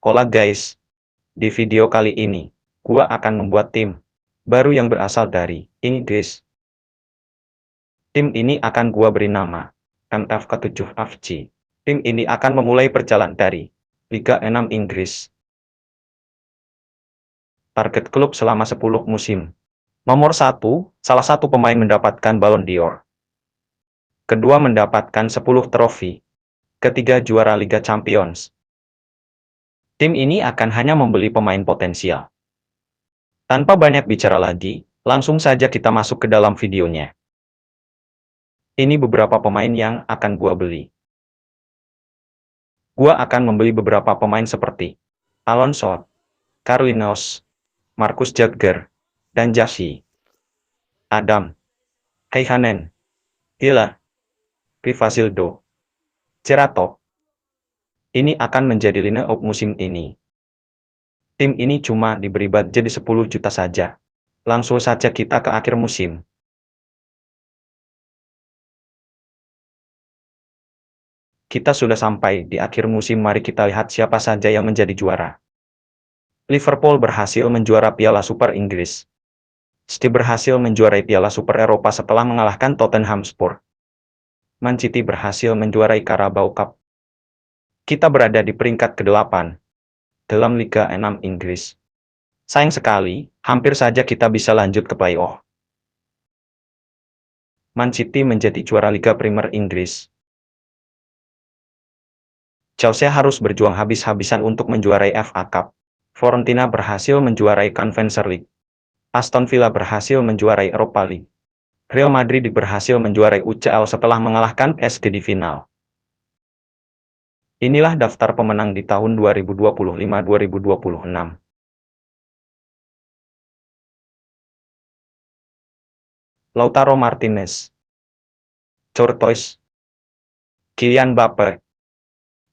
Hola guys, di video kali ini, gua akan membuat tim baru yang berasal dari Inggris. Tim ini akan gua beri nama MF ke-7 FC. Tim ini akan memulai perjalanan dari Liga 6 Inggris. Target klub selama 10 musim. Nomor 1, salah satu pemain mendapatkan Ballon d'Or. Kedua mendapatkan 10 trofi. Ketiga juara Liga Champions. Tim ini akan hanya membeli pemain potensial. Tanpa banyak bicara lagi, langsung saja kita masuk ke dalam videonya. Ini beberapa pemain yang akan gua beli. Gua akan membeli beberapa pemain seperti Alonso, Carlinhos, Marcus Jagger, dan Jasi, Adam, Heihanen, Hila, Rivaldo, Cerato. Ini akan menjadi line up musim ini. Tim ini cuma diberi budget 10 juta saja. Langsung saja kita ke akhir musim. Kita sudah sampai di akhir musim, mari kita lihat siapa saja yang menjadi juara. Liverpool berhasil menjuara Piala Super Inggris. City berhasil menjuarai Piala Super Eropa setelah mengalahkan Tottenham Hotspur. Man City berhasil menjuarai Carabao Cup. Kita berada di peringkat ke-8 dalam Liga 6 Inggris. Sayang sekali, hampir saja kita bisa lanjut ke playoff. Man City menjadi juara Liga Premier Inggris. Chelsea harus berjuang habis-habisan untuk menjuarai FA Cup. Fiorentina berhasil menjuarai Conference League. Aston Villa berhasil menjuarai Europa League. Real Madrid berhasil menjuarai UCL setelah mengalahkan PSG di final. Inilah daftar pemenang di tahun 2025-2026. Lautaro Martinez, Courtois, Kylian Mbappe.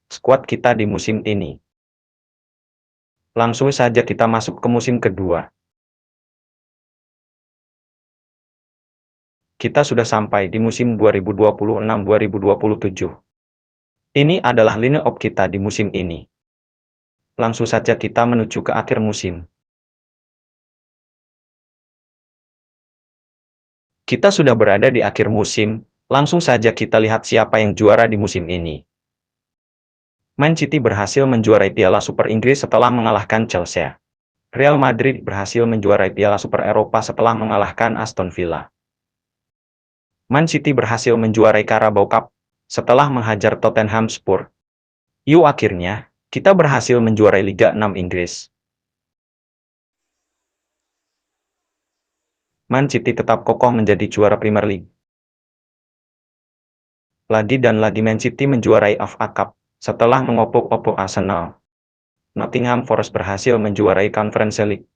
Skuad kita di musim ini. Langsung saja kita masuk ke musim kedua. Kita sudah sampai di musim 2026-2027. Ini adalah line up kita di musim ini. Langsung saja kita menuju ke akhir musim. Kita sudah berada di akhir musim, langsung saja kita lihat siapa yang juara di musim ini. Man City berhasil menjuarai Piala Super Inggris setelah mengalahkan Chelsea. Real Madrid berhasil menjuarai Piala Super Eropa setelah mengalahkan Aston Villa. Man City berhasil menjuarai Carabao Cup setelah menghajar Tottenham Hotspur. Akhirnya, kita berhasil menjuarai Liga 6 Inggris. Man City tetap kokoh menjadi juara Premier League. Lagi dan lagi Man City menjuarai FA Cup setelah mengopok-opok Arsenal. Nottingham Forest berhasil menjuarai Conference League.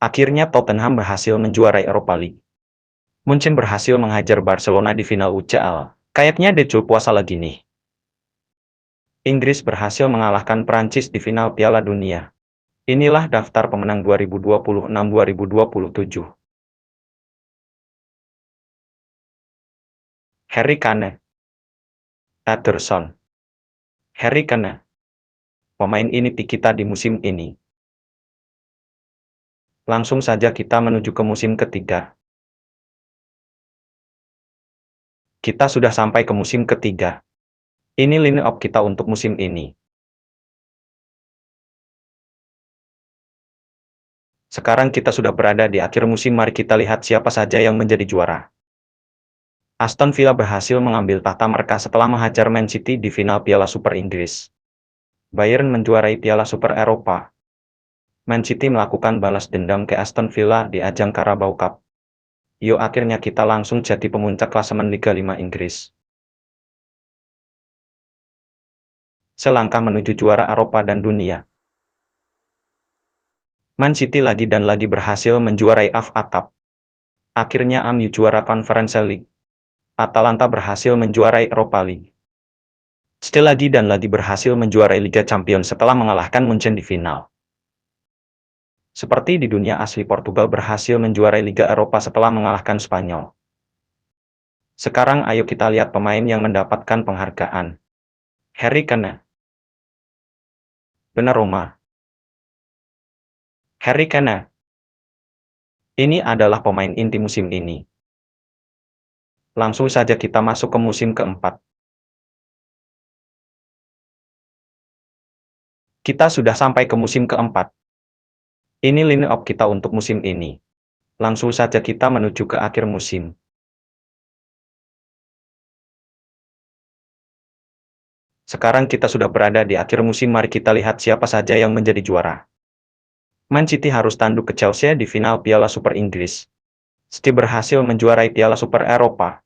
Akhirnya Tottenham berhasil menjuarai Europa League. Munchen berhasil menghajar Barcelona di final UCL. Kayaknya decul puasa lagi nih. Inggris berhasil mengalahkan Prancis di final Piala Dunia. Inilah daftar pemenang 2026-2027. Harry Kane, Ederson, Harry Kane. Pemain ini kita di musim ini. Langsung saja kita menuju ke musim ketiga. Kita sudah sampai ke musim ketiga. Ini line up kita untuk musim ini. Sekarang kita sudah berada di akhir musim, mari kita lihat siapa saja yang menjadi juara. Aston Villa berhasil mengambil tahta mereka setelah menghajar Man City di final Piala Super Inggris. Bayern menjuarai Piala Super Eropa. Man City melakukan balas dendam ke Aston Villa di ajang Carabao Cup. Akhirnya kita langsung jadi pemuncak klasemen Liga 5 Inggris. Selangkah menuju juara Eropa dan dunia. Man City lagi dan lagi berhasil menjuarai FA Cup. Akhirnya MU juara Conference League. Atalanta berhasil menjuarai Europa League. City lagi dan lagi berhasil menjuarai Liga Champions setelah mengalahkan Munchen di final. Seperti di dunia asli, Portugal berhasil menjuarai Liga Eropa setelah mengalahkan Spanyol. Sekarang ayo kita lihat pemain yang mendapatkan penghargaan. Harry Kane. Benar Roma. Harry Kane. Ini adalah pemain inti musim ini. Langsung saja kita masuk ke musim keempat. Kita sudah sampai ke musim keempat. Ini line up kita untuk musim ini. Langsung saja kita menuju ke akhir musim. Sekarang kita sudah berada di akhir musim, mari kita lihat siapa saja yang menjadi juara. Man City harus tanduk ke Chelsea di final Piala Super Inggris. City berhasil menjuarai Piala Super Eropa.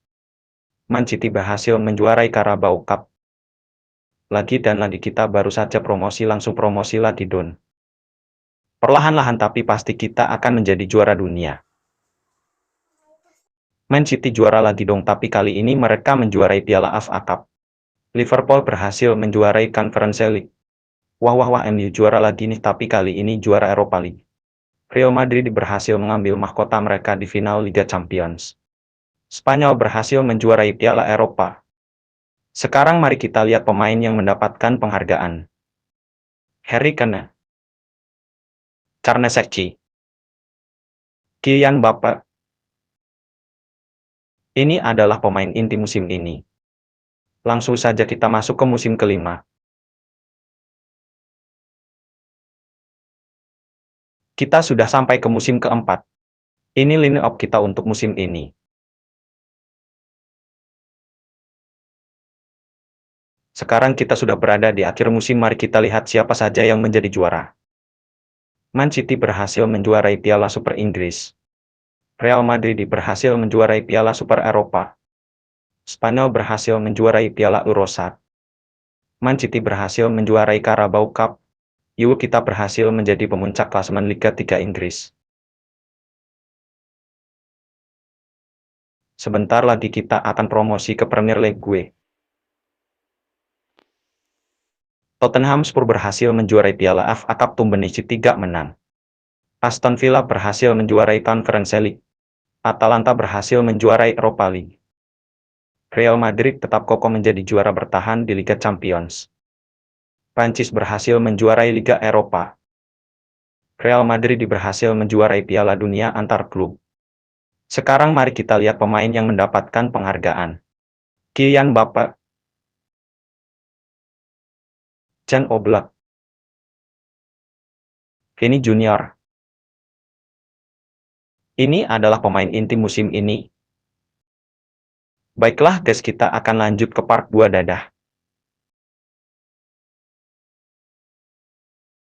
Man City berhasil menjuarai Carabao Cup. Lagi dan lagi kita baru saja promosi, langsung promosi lagi Don. Perlahan-lahan tapi pasti kita akan menjadi juara dunia. Man City juara lagi dong, tapi kali ini mereka menjuarai Piala FA Cup. Liverpool berhasil menjuarai Conference League. Wah, MU juara lagi nih, tapi kali ini juara Europa League. Real Madrid berhasil mengambil mahkota mereka di final Liga Champions. Spanyol berhasil menjuarai Piala Eropa. Sekarang mari kita lihat pemain yang mendapatkan penghargaan. Harry Kane, Carnesecchi, Kylian Mbappe. Ini adalah pemain inti musim ini. Langsung saja kita masuk ke musim kelima. Kita sudah sampai ke musim keempat. Ini line up kita untuk musim ini. Sekarang kita sudah berada di akhir musim, mari kita lihat siapa saja yang menjadi juara. Man City berhasil menjuarai Piala Super Inggris. Real Madrid berhasil menjuarai Piala Super Eropa. Spanyol berhasil menjuarai Piala Eurosat. Man City berhasil menjuarai Carabao Cup. Kita berhasil menjadi pemuncak klasemen Liga 3 Inggris. Sebentar lagi kita akan promosi ke Premier League gue. Tottenham Hotspur berhasil menjuarai Piala FA Cup Championship 3 menang. Aston Villa berhasil menjuarai Conference League. Atalanta berhasil menjuarai Europa League. Real Madrid tetap kokoh menjadi juara bertahan di Liga Champions. Prancis berhasil menjuarai Liga Eropa. Real Madrid berhasil menjuarai Piala Dunia antar klub. Sekarang mari kita lihat pemain yang mendapatkan penghargaan. Kylian Mbappe, Jan Oblak, Vini Junior. Ini adalah pemain inti musim ini. Baiklah guys, kita akan lanjut ke part 2, dadah.